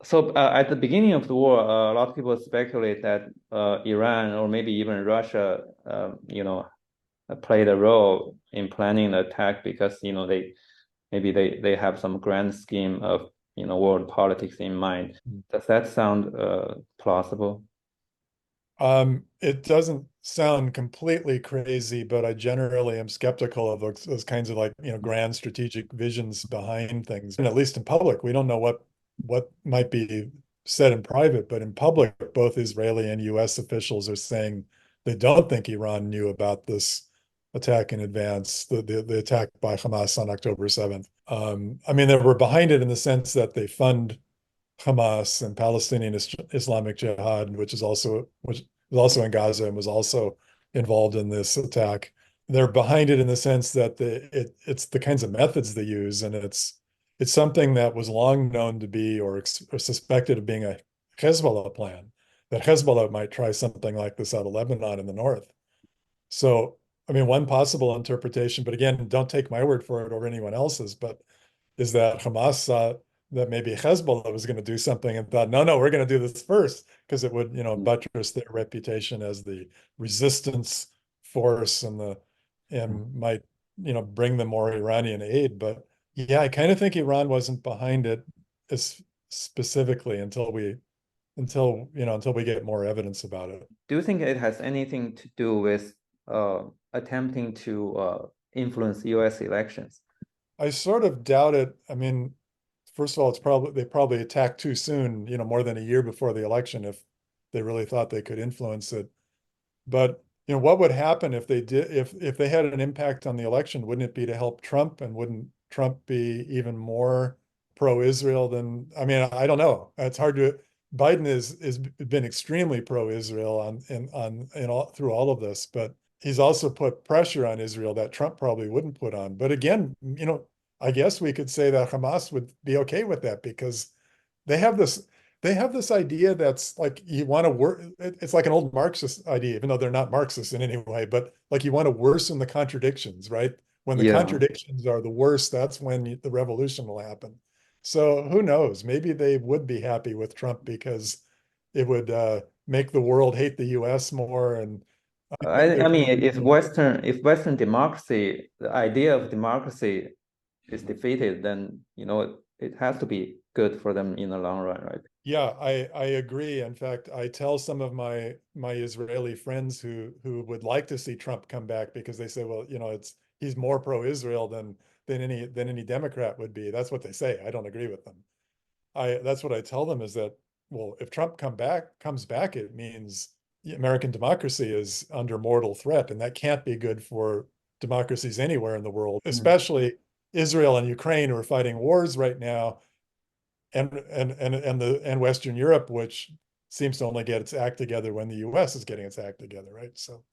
So at the beginning of the war, a lot of people speculate that Iran or maybe even Russia, played a role in planning the attack because they have some grand scheme of world politics in mind. Does that sound plausible? It doesn't sound completely crazy, but I generally am skeptical of those kinds of like, grand strategic visions behind things. And at least in public, we don't know what might be said in private, but in public, both Israeli and US officials are saying they don't think Iran knew about this attack in advance, the attack by Hamas on October 7th. I mean, they were behind it in the sense that they fund Hamas and Palestinian Islamic Jihad, which is also in Gaza and was also involved in this attack. They're behind it in the sense that it's the kinds of methods they use, and it's something that was long known to be or suspected of being a Hezbollah plan, that Hezbollah might try something like this out of Lebanon in the north. So, I mean, one possible interpretation, but again, don't take my word for it or anyone else's, but is that Hamas saw that maybe Hezbollah was going to do something and thought, no, we're going to do this first because it would, buttress their reputation as the resistance force and might, bring them more Iranian aid. But yeah, I kind of think Iran wasn't behind it as specifically until we get more evidence about it. Do you think it has anything to do with attempting to influence U.S. elections? I sort of doubt it. I mean, first of all, they probably attacked too soon, more than a year before the election if they really thought they could influence it. But, what would happen if they did if they had an impact on the election? Wouldn't it be to help Trump, and wouldn't Trump be even more pro-Israel than, I mean, I don't know. It's hard to Biden is been extremely pro-Israel in all through all of this, but he's also put pressure on Israel that Trump probably wouldn't put on. But again, I guess we could say that Hamas would be okay with that because they have this they have this idea that's like you want to work. It's like an old Marxist idea, even though they're not Marxists in any way, but like you want to worsen the contradictions, right? When the Yeah. contradictions are the worst, that's when the revolution will happen. So who knows? Maybe they would be happy with Trump because it would make the world hate the US more. And I there, mean, if Western democracy, the idea of democracy is defeated, then it has to be good for them in the long run, right? yeah, I agree. In fact, I tell some of my Israeli friends who would like to see Trump come back because they say, well, he's more pro-Israel than any Democrat would be. That's what they say. I don't agree with them. That's what I tell them is that, well, if Trump comes back, it means American democracy is under mortal threat, and that can't be good for democracies anywhere in the world, Mm. especially Israel and Ukraine who are fighting wars right now and Western Europe, which seems to only get its act together when the US is getting its act together, right? So,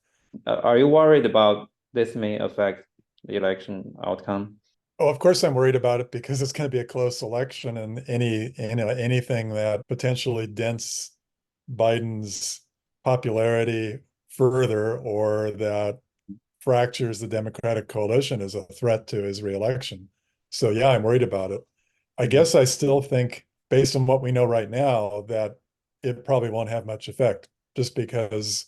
Are you worried about this may affect the election outcome? oh, of course I'm worried about it because it's going to be a close election, and anything that potentially dents Biden's popularity further or that fractures the Democratic coalition is a threat to his reelection. So yeah, I'm worried about it. I Mhm. guess I still think, based on what we know right now, that it probably won't have much effect, just because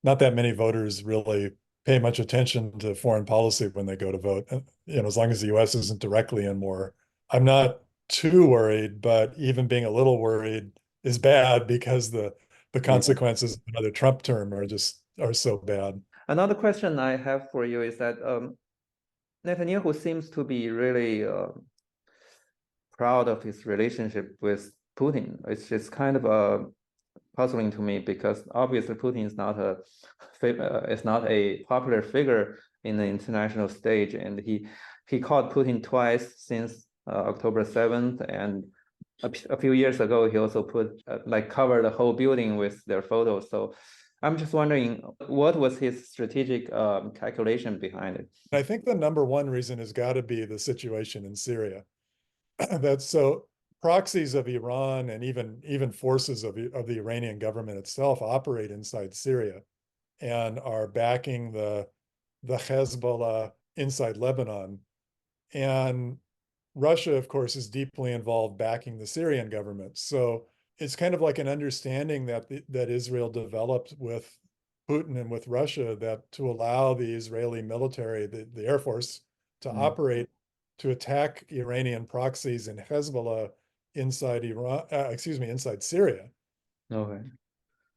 not that many voters really pay much attention to foreign policy when they go to vote. As long as the US isn't directly in war, I'm not too worried, but even being a little worried is bad because the Yeah. consequences of another Trump term are so bad. Another question I have for you is that Netanyahu seems to be really proud of his relationship with Putin. It's just kind of puzzling to me because obviously Putin is not a popular figure in the international stage, and he caught Putin twice since October 7th, and a few years ago he also covered the whole building with their photos. So I'm just wondering what was his strategic calculation behind it? I think the number one reason has got to be the situation in Syria. That's so proxies of Iran and even forces of the Iranian government itself operate inside Syria and are backing the Hezbollah inside Lebanon. And Russia, of course, is deeply involved backing the Syrian government. So it's kind of like an understanding that that Israel developed with Putin and with Russia, that to allow the Israeli military, the Air Force, to operate, to attack Iranian proxies and Hezbollah inside Iran, inside Syria, Okay.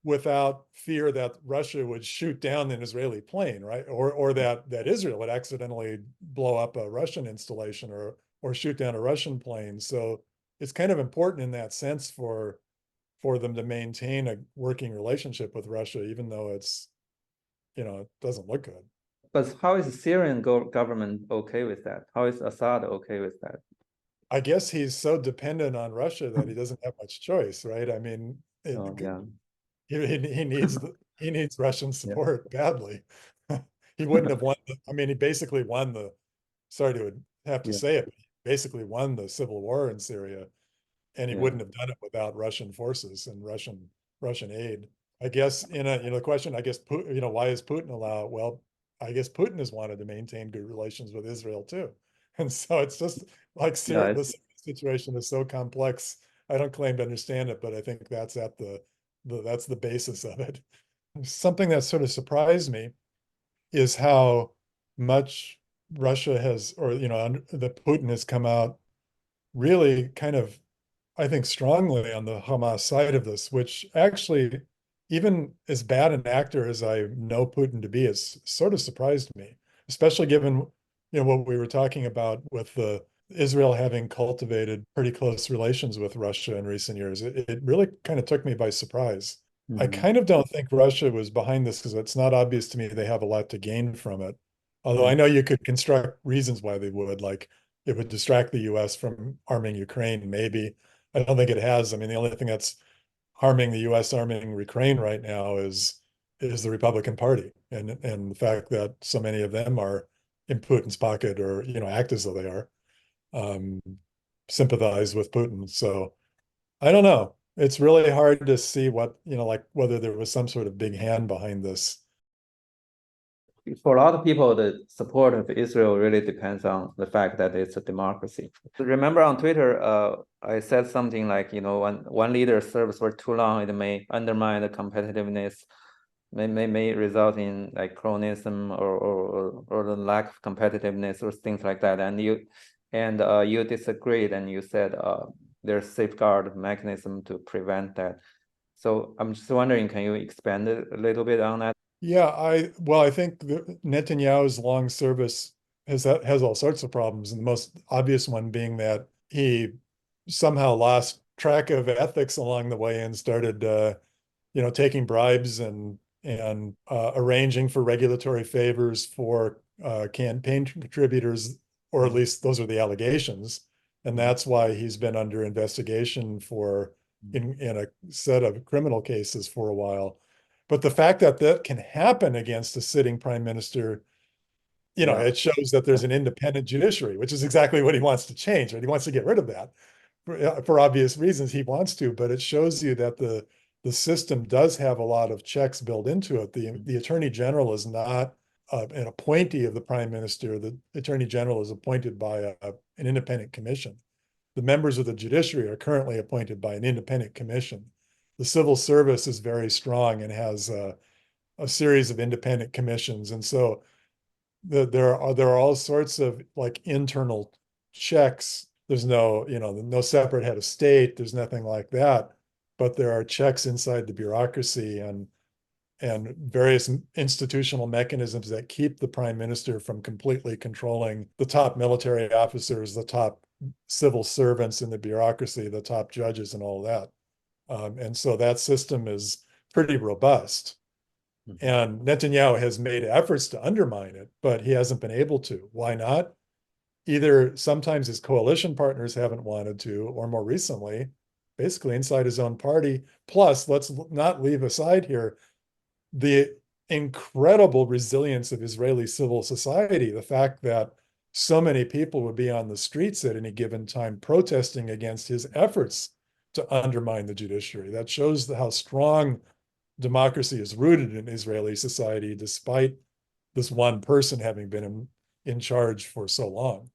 without fear that Russia would shoot down an Israeli plane, right? Or that Israel would accidentally blow up a Russian installation or shoot down a Russian plane. So it's kind of important in that sense for them to maintain a working relationship with Russia, even though it's, it doesn't look good. But how is the Syrian government okay with that? How is Assad okay with that? I guess he's so dependent on Russia that he doesn't have much choice, right? I mean, Oh, yeah. he needs Russian Yeah. support badly. He wouldn't have won. I mean, he basically won sorry to have to Yeah. say it, but he basically won the civil war in Syria, and he Yeah. wouldn't have done it without Russian forces and Russian aid. I guess the question, I guess, why is Putin allowed? Well, I guess Putin has wanted to maintain good relations with Israel too. And so it's just like Yeah. this situation is so complex. I don't claim to understand it, but I think that's at that's the basis of it. Something that sort of surprised me is how much Russia has, or, that Putin has come out really kind of, I think, strongly on the Hamas side of this, which actually, even as bad an actor as I know Putin to be, has sort of surprised me, especially given, what we were talking about with the Israel having cultivated pretty close relations with Russia in recent years. It really kind of took me by surprise. I Mhm. kind of don't think Russia was behind this because it's not obvious to me they have a lot to gain from it. Although I know you could construct reasons why they would, like it would distract the US from arming Ukraine, maybe. I don't think it has. I mean, the only thing that's harming the US arming Ukraine right now is the Republican Party and the fact that so many of them are in Putin's pocket or, act as though they are, um, sympathize with Putin. So I don't know. It's really hard to see what, like whether there was some sort of big hand behind this. For a lot of people, the support of Israel really depends on the fact that it's a democracy. Remember on Twitter, I said something like, when one leader serves for too long, it may undermine the competitiveness, may result in like cronyism or the lack of competitiveness or things like that. And you disagreed and you said there's safeguard mechanism to prevent that. So I'm just wondering, can you expand a little bit on that? Yeah, I think Netanyahu's long service has all sorts of problems, and the most obvious one being that he somehow lost track of ethics along the way and started, taking bribes and arranging for regulatory favors for campaign contributors, or at least those are the allegations, and that's why he's been under investigation for in a set of criminal cases for a while. But the fact that that can happen against a sitting prime minister, Yeah. it shows that there's an independent judiciary, which is exactly what he wants to change, right? He wants to get rid of that for obvious reasons he wants to, but it shows you that the system does have a lot of checks built into it. The attorney general is not an appointee of the prime minister. The attorney general is appointed by an independent commission. The members of the judiciary are currently appointed by an independent commission. The civil service is very strong and has a series of independent commissions. And so there are all sorts of like internal checks. There's no separate head of state. There's nothing like that. But there are checks inside the bureaucracy and various institutional mechanisms that keep the prime minister from completely controlling the top military officers, the top civil servants in the bureaucracy, the top judges, and all that. And so that system is pretty robust. And Netanyahu has made efforts to undermine it, but he hasn't been able to. Why not? Either sometimes his coalition partners haven't wanted to, or more recently, basically inside his own party. Plus, let's not leave aside here the incredible resilience of Israeli civil society, the fact that so many people would be on the streets at any given time protesting against his efforts to undermine the judiciary. That shows how strong democracy is rooted in Israeli society, despite this one person having been in charge for so long.